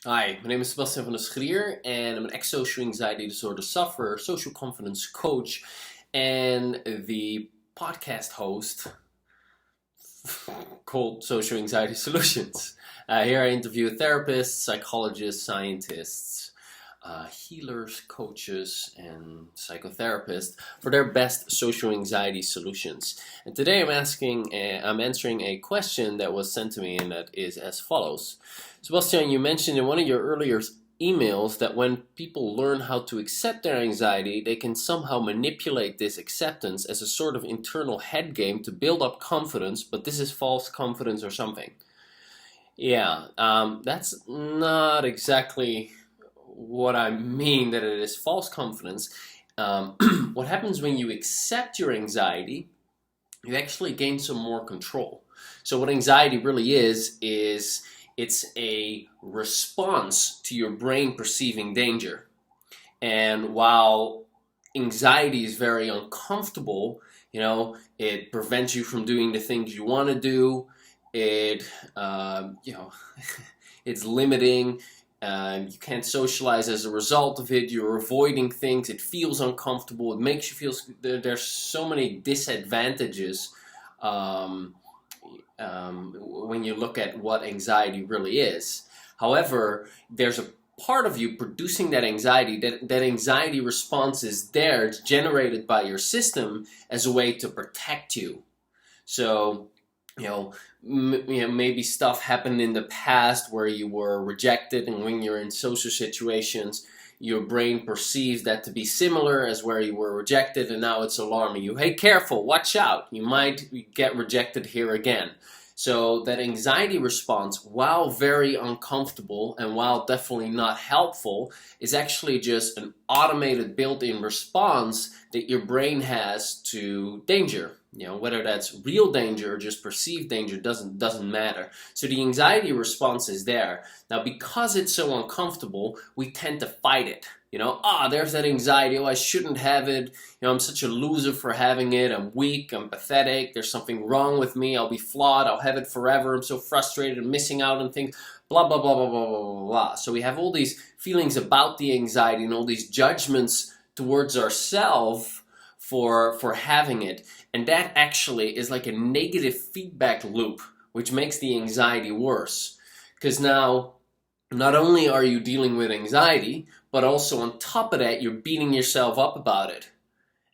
Hi, my name is Sebastiaan and I'm an ex-social anxiety disorder sufferer, social confidence coach, and the podcast host called Social Anxiety Solutions. Here I interview therapists, psychologists, scientists, healers, coaches, and psychotherapists for their best social anxiety solutions. And today I'm answering a question that was sent to me, and that is as follows. Sebastiaan, you mentioned in one of your earlier emails that when people learn how to accept their anxiety, they can somehow manipulate this acceptance as a sort of internal head game to build up confidence, but this is false confidence or something. Yeah, that's not exactly what I mean that it is false confidence. What happens when you accept your anxiety, you actually gain some more control. So what anxiety really is it's a response to your brain perceiving danger. And while anxiety is very uncomfortable, it prevents you from doing the things you want to do. It, you know, it's limiting. You can't socialize as a result of it. You're avoiding things. It feels uncomfortable. It makes you feel. There's so many disadvantages um, when you look at what anxiety really is. However, there's a part of you producing that anxiety. That anxiety response is there. It's generated by your system as a way to protect you. So maybe stuff happened in the past where you were rejected, and when you're in social situations, your brain perceives that to be similar as where you were rejected, and now it's alarming you. Hey, careful, watch out, you might get rejected here again. So that anxiety response, while very uncomfortable and while definitely not helpful, is actually just an automated built-in response that your brain has to danger. Whether that's real danger or just perceived danger doesn't matter. So the anxiety response is there. Now, because it's so uncomfortable, we tend to fight it. There's that anxiety. Oh, I shouldn't have it. I'm such a loser for having it. I'm weak. I'm pathetic. There's something wrong with me. I'll be flawed. I'll have it forever. I'm so frustrated. I'm missing out on things. Blah, blah, blah, blah, blah, blah, blah, blah. So we have all these feelings about the anxiety and all these judgments towards ourselves for having it. And that actually is like a negative feedback loop, which makes the anxiety worse. Because now, not only are you dealing with anxiety, but also on top of that, you're beating yourself up about it.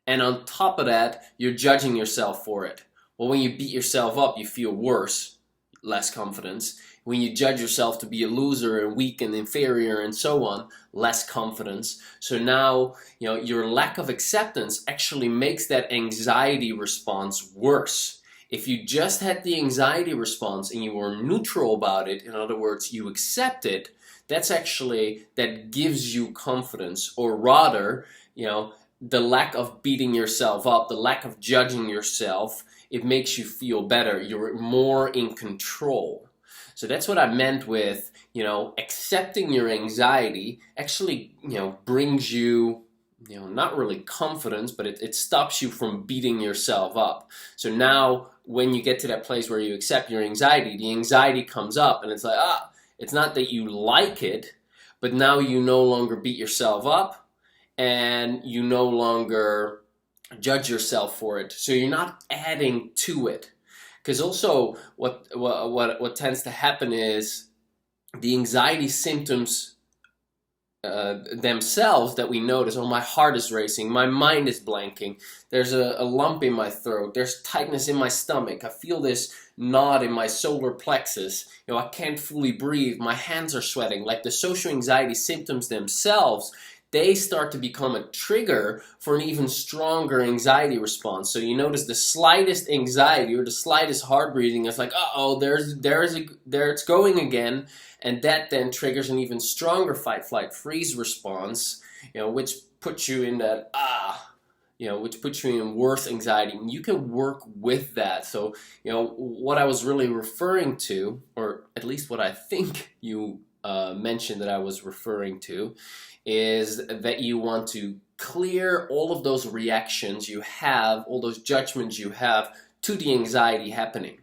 And on top of that, you're judging yourself for it. Well, when you beat yourself up, you feel worse, less confidence. When you judge yourself to be a loser and weak and inferior and so on, less confidence. So now, your lack of acceptance actually makes that anxiety response worse. If you just had the anxiety response and you were neutral about it, in other words, you accept it, that gives you confidence, or rather, the lack of beating yourself up, the lack of judging yourself, it makes you feel better. You're more in control. So that's what I meant with, accepting your anxiety actually, brings you, not really confidence, but it stops you from beating yourself up. So now when you get to that place where you accept your anxiety, the anxiety comes up and it's like, it's not that you like it, but now you no longer beat yourself up and you no longer judge yourself for it. So you're not adding to it. Because also what tends to happen is the anxiety symptoms themselves that we notice. Oh, my heart is racing, my mind is blanking, there's a lump in my throat, there's tightness in my stomach, I feel this knot in my solar plexus, I can't fully breathe, my hands are sweating. Like the social anxiety symptoms themselves, they start to become a trigger for an even stronger anxiety response. So you notice the slightest anxiety or the slightest heart breathing is like, there it's going again, and that then triggers an even stronger fight, flight, freeze response, which puts you in that which puts you in worse anxiety. And you can work with that. So what I was really referring to, or at least what I think you mentioned that I was referring to, is that you want to clear all of those reactions you have, all those judgments you have to the anxiety happening.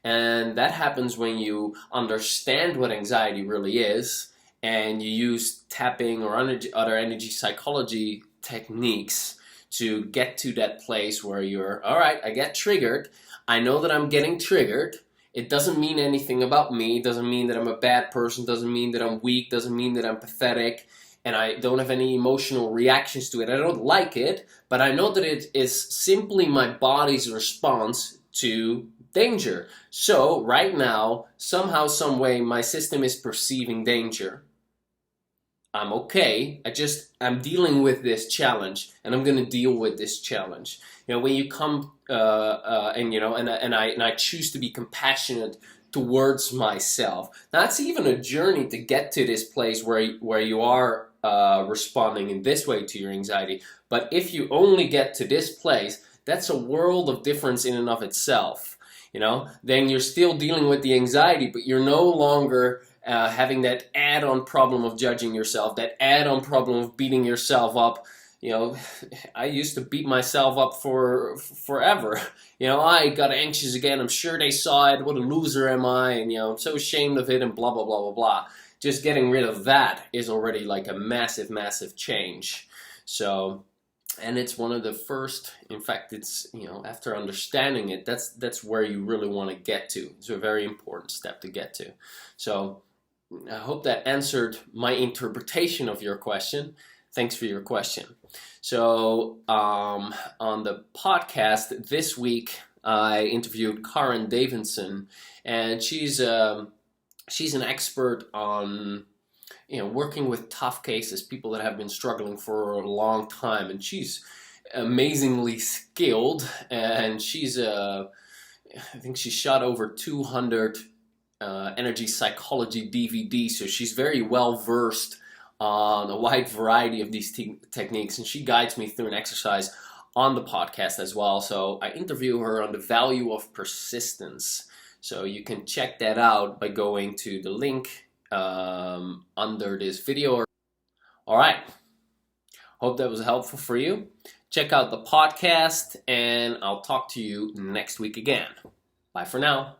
And that happens when you understand what anxiety really is, and you use tapping or other energy psychology techniques to get to that place where you're, all right, I get triggered. I know that I'm getting triggered. It doesn't mean anything about me. It doesn't mean that I'm a bad person. It doesn't mean that I'm weak. It doesn't mean that I'm pathetic. And I don't have any emotional reactions to it. I don't like it, but I know that it is simply my body's response to danger. So right now, somehow, some way, my system is perceiving danger. I'm okay. I'm dealing with this challenge, and I'm gonna deal with this challenge. When you come and I choose to be compassionate towards myself. That's even a journey to get to this place where you are responding in this way to your anxiety. But if you only get to this place, that's a world of difference in and of itself. Then you're still dealing with the anxiety, but you're no longer having that add-on problem of judging yourself, that add-on problem of beating yourself up. I used to beat myself up for forever. I got anxious again. I'm sure they saw it. What a loser am I? And I'm so ashamed of it and blah, blah, blah, blah, blah. Just getting rid of that is already like a massive, massive change. So, and it's one of the first, in fact, it's, after understanding it, that's where you really want to get to. It's a very important step to get to. So I hope that answered my interpretation of your question. Thanks for your question. So on the podcast this week, I interviewed Karen Davidson, and she's an expert on working with tough cases, people that have been struggling for a long time, and she's amazingly skilled, and I think she shot over 200 energy psychology DVDs, so she's very well versed on a wide variety of these techniques, and she guides me through an exercise on the podcast as well. So I interview her on the value of persistence. So you can check that out by going to the link under this video. All right. Hope that was helpful for you. Check out the podcast, and I'll talk to you next week again. Bye for now.